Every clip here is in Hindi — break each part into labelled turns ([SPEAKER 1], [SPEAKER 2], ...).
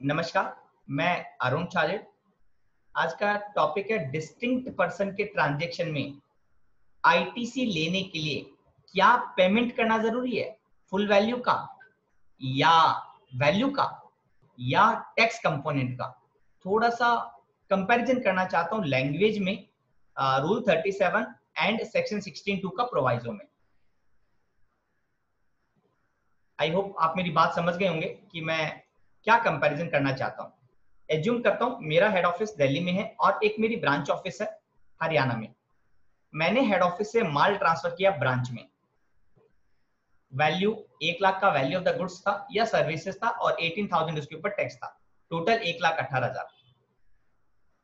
[SPEAKER 1] नमस्कार, मैं अरुण छाजेड़। आज का टॉपिक है डिस्टिंक्ट पर्सन के ट्रांजैक्शन में आईटीसी लेने के लिए क्या पेमेंट करना जरूरी है, फुल वैल्यू का या वैल्यू का या टैक्स कंपोनेंट का। थोड़ा सा कंपैरिजन करना चाहता हूं लैंग्वेज में, रूल 37 एंड सेक्शन 16(2) का प्रोवाइजो में। आई होप आप मेरी बात समझ गए होंगे कि मैं क्या कंपैरिजन करना चाहता हूं। एज्यूम करता हूं मेरा हेड ऑफिस दिल्ली में है और एक मेरी ब्रांच ऑफिस है हरियाणा में। मैंने हेड ऑफिस से माल ट्रांसफर किया ब्रांच में। वैल्यू 1 लाख का वैल्यू ऑफ द गुड्स था या सर्विसेज था और 18,000 उसके ऊपर टैक्स था। टोटल 1,18,000।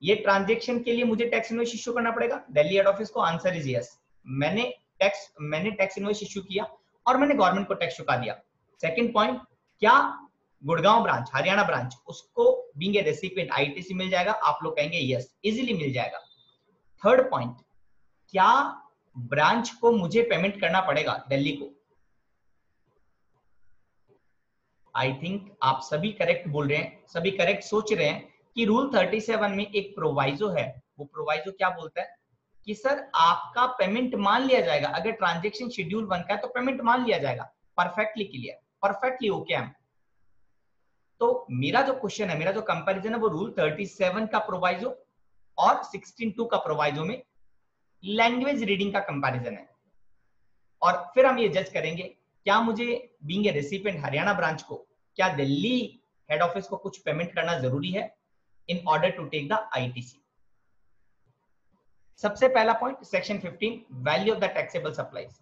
[SPEAKER 1] ये ट्रांजेक्शन के लिए मुझे टैक्स इनवॉइस इश्यू करना पड़ेगा दिल्ली हेड ऑफिस को? Answer is yes. मैंने टैक्स इनवॉइस इश्यू किया और मैंने गवर्नमेंट को टैक्स चुका दिया। सेकंड पॉइंट, क्या गुड़गांव ब्रांच, हरियाणा ब्रांच, उसको बीइंग ए रेसिपिएंट आईटीसी मिल जाएगा? आप लोग कहेंगे यस, इजीली मिल जाएगा। थर्ड पॉइंट, क्या ब्रांच को मुझे पेमेंट करना पड़ेगा दिल्ली को? आई थिंक आप सभी करेक्ट बोल रहे हैं, सभी करेक्ट सोच रहे हैं कि रूल 37 में एक प्रोवाइजो है। वो प्रोवाइजो क्या बोलता है कि सर आपका पेमेंट मान लिया जाएगा। अगर ट्रांजेक्शन शेड्यूल 1 का है तो पेमेंट मान लिया जाएगा। Perfectly clear, perfectly okay. तो मेरा जो क्वेश्चन है, मेरा जो कंपैरिजन है, वो रूल 37 का प्रोवाइजो और 16(2) का प्रोवाइजो में लैंग्वेज रीडिंग का कंपैरिजन है। और फिर हम ये जज करेंगे क्या मुझे being a recipient Haryana branch को, क्या दिल्ली हेड ऑफिस को कुछ पेमेंट करना जरूरी है in order to take the ITC. सबसे पहला point, section 15, value of the taxable supplies.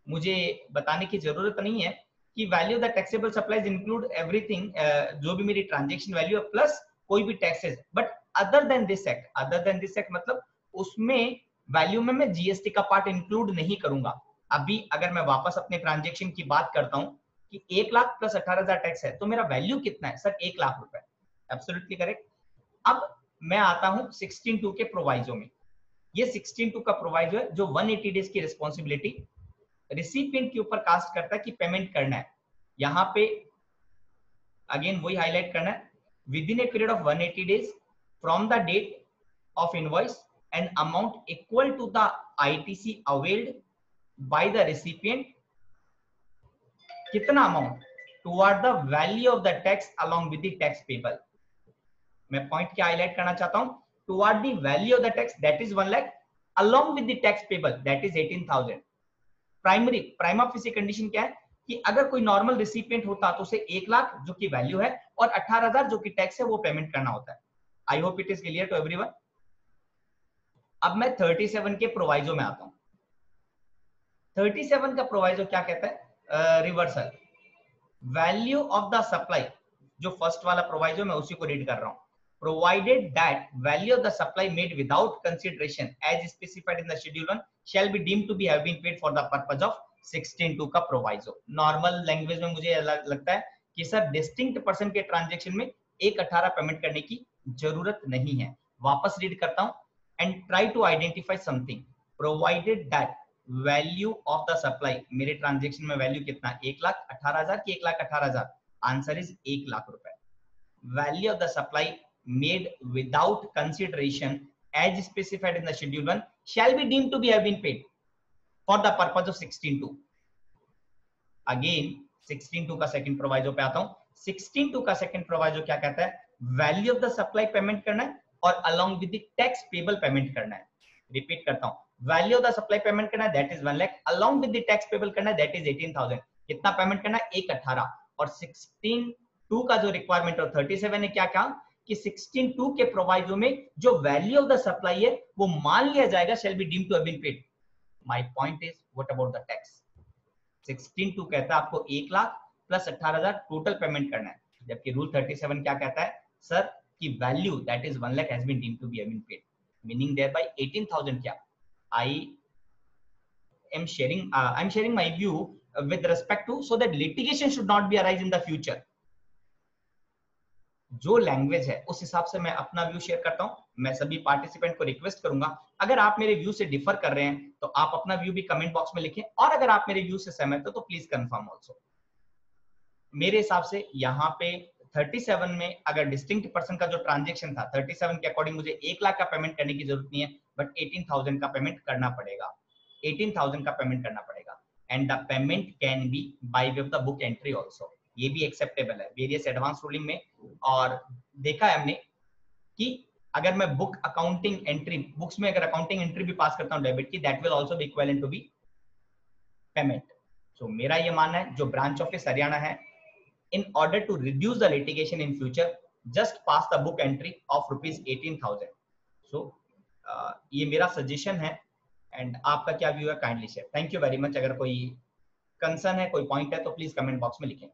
[SPEAKER 1] मुझे बताने की जरूरत नहीं है कि value of the taxable supplies include everything, जो भी मेरी ट्रांजैक्शन वैल्यू है प्लस कोई भी taxes. But other than this act मतलब उसमें वैल्यू में मैं जीएसटी का पार्ट इंक्लूड नहीं करूंगा। अभी अगर मैं वापस अपने ट्रांजैक्शन की बात करता हूं कि 1 लाख प्लस 18,000 टैक्स है, तो मेरा वैल्यू कितना है सर? 1 लाख रुपए। Absolutely correct. अब मैं आता हूं 16(2) के प्रोवाइजो में। ये 16(2) का प्रोवाइजो है जो 180 डेज की रिस्पॉन्सिबिलिटी रिसिपिएंट के ऊपर कास्ट करता है कि पेमेंट करना है। यहां पे अगेन वही हाईलाइट करना है, within a period of 180 days from the date of invoice an amount equal to the ITC availed by the recipient. कितना amount? Toward the value of the tax along with the tax payable. मैं पॉइंट क्या हाईलाइट करना चाहता हूं, toward the value of the tax that is 1 lakh along with the tax payable that is 18,000। Prima facie condition क्या है कि अगर कोई नॉर्मल रिसिपिएंट होता तो उसे 1 लाख जो कि वैल्यू है और 18,000 जो कि टैक्स है वो पेमेंट करना होता है। I hope it is clear to everyone. अब मैं 37 के प्रोवाइजो में आता हूं। 37 का प्रोवाइजो क्या कहता है? Reversal value of the supply. जो फर्स्ट वाला प्रोवाइजो मैं उसी को रीड कर रहा हूं। provided that value of the supply made without consideration as specified in the schedule 1 shall be deemed to be have been paid for the purpose of 16(2) का प्रोवाइजो। नॉर्मल लैंग्वेज में मुझे लगता है कि सर डिस्टिंक्ट पर्सन के ट्रांजैक्शन में 1,18 पेमेंट करने की जरूरत नहीं है। वापस रीड करता हूं and try to identify something. Provided that value of the supply, मेरे ट्रांजैक्शन में वैल्यू कितना? 1,18,000 की 1,18,000? आंसर इज 1 लाख रुपए। Value of the supply made without consideration as specified in the schedule 1 shall be deemed to be have been paid for the purpose of 16(2). again 16(2) का सेकंड प्रोवाइजो पे आता हूं। 16(2) का सेकंड प्रोवाइजो क्या कहता है? Value of the supply payment करना है और along with the tax payable payment करना है। रिपीट करता हूं, value of the supply payment करना है that is 1 lakh along with the tax payable करना है दैट इज 18,000। कितना पेमेंट करना है? 1,18। और 16(2) का जो रिक्वायरमेंट और 37 ने क्या कहा कि 16(2) के प्रोवाइजो में जो वैल्यू ऑफ द सप्लाई है वो मान लिया जाएगा shall be deemed to have been paid। My point is what about the tax? 16(2) कहता है आपको 1 लाख प्लस 18,000 टोटल पेमेंट करना है, जबकि रूल 37 क्या कहता है सर कि value that is 1 lakh has been deemed to be have been paid, meaning thereby 18,000 क्या? I am sharing my view with respect to so that litigation should not be arise in the future। जो लैंग्वेज है उस हिसाब से मैं अपना व्यू शेयर करता हूं। मैं सभी पार्टिसिपेंट को रिक्वेस्ट करूंगा अगर आप मेरे व्यू से डिफर कर रहे हैं तो आप अपना व्यू भी कमेंट बॉक्स में लिखें, और अगर आप मेरे व्यू से सहमत हो तो प्लीज कंफर्म आल्सो। मेरे हिसाब से यहाँ पे 37 में अगर डिस्टिंक्ट पर्सन का जो ट्रांजेक्शन था 37 के अकॉर्डिंग मुझे 1 लाख का पेमेंट करने की जरूरत नहीं है, बट 18,000 का पेमेंट करना पड़ेगा, 18,000 का पेमेंट करना पड़ेगा। And the payment can be by way of the book entry also, ये भी एक्सेप्टेबल है वेरियस एडवांस रूलिंग में। और देखा है हमने कि अगर मैं बुक अकाउंटिंग एंट्री, बुक्स में अगर अकाउंटिंग एंट्री भी पास करता हूं डेबिट की, that will also be equivalent to be payment. So मेरा ये मानना है जो ब्रांच ऑफिस हरियाणा है, in order to reduce the litigation in future, just pass the book entry of rupees 18,000. So ये मेरा सजेशन है। एंड आपका क्या व्यू है, kindly share. Thank you very much. अगर कोई कंसर्न है, कोई पॉइंट है तो प्लीज कमेंट बॉक्स में लिखें।